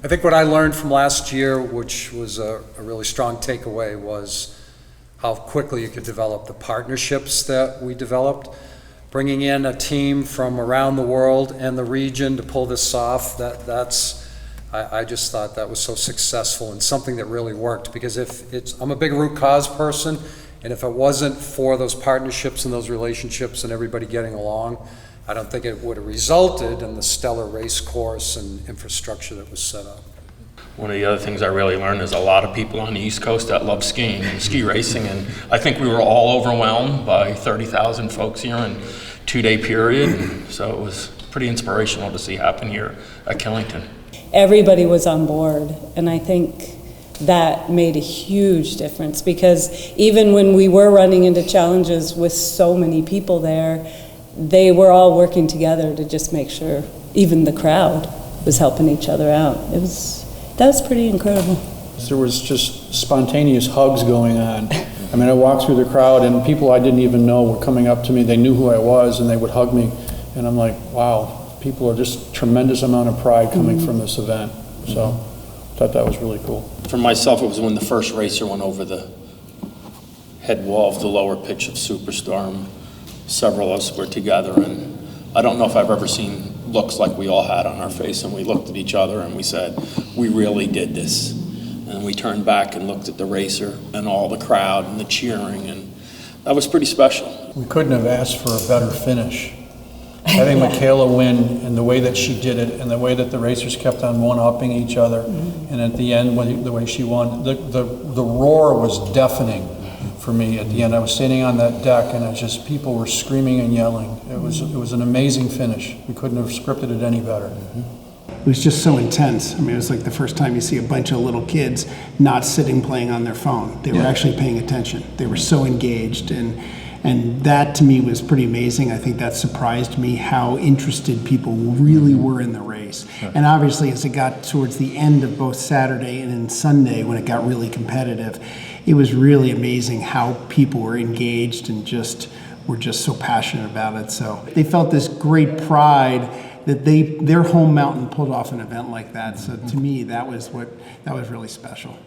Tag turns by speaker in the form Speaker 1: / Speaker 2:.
Speaker 1: I think what I learned from last year, which was a really strong takeaway, was how quickly you could develop the partnerships that we developed. Bringing in a team from around the world and the region to pull this off, I just thought that was so successful and something that really worked, because I'm a big root cause person, and if it wasn't for those partnerships and those relationships and everybody getting along, I don't think it would have resulted in the stellar race course and infrastructure that was set up.
Speaker 2: One of the other things I really learned is a lot of people on the East Coast that love skiing and ski racing, and I think we were all overwhelmed by 30,000 folks here in a 2-day period, and so it was pretty inspirational to see happen here at Killington.
Speaker 3: Everybody was on board, and I think that made a huge difference, because even when we were running into challenges with so many people there, they were all working together to just make sure even the crowd was helping each other out. That was pretty incredible.
Speaker 4: There was just spontaneous hugs going on. I mean, I walked through the crowd and people I didn't even know were coming up to me. They knew who I was and they would hug me. And I'm like, wow, people are just tremendous amount of pride coming from this event. So I thought that was really cool.
Speaker 2: For myself, it was when the first racer went over the head wall of the lower pitch of Superstar. Several of us were together, and I don't know if I've ever seen looks like we all had on our face, and we looked at each other and we said, we really did this. And we turned back and looked at the racer and all the crowd and the cheering, and that was pretty special.
Speaker 4: We couldn't have asked for a better finish. Having Michaela win, and the way that she did it, and the way that the racers kept on one-upping each other, and at the end, the way she won, the roar was deafening for me at the end. I was sitting on that deck, and people were screaming and yelling. It was an amazing finish. We couldn't have scripted it any better.
Speaker 5: It was just so intense. I mean, it was like the first time you see a bunch of little kids not sitting playing on their phone. They were actually paying attention. They were so engaged, and that to me was pretty amazing. I think that surprised me how interested people really were in the race. And obviously, as it got towards the end of both Saturday and then Sunday, when it got really competitive, it was really amazing how people were engaged and were just so passionate about it. So they felt this great pride that their home mountain pulled off an event like that. So to me, that was really special.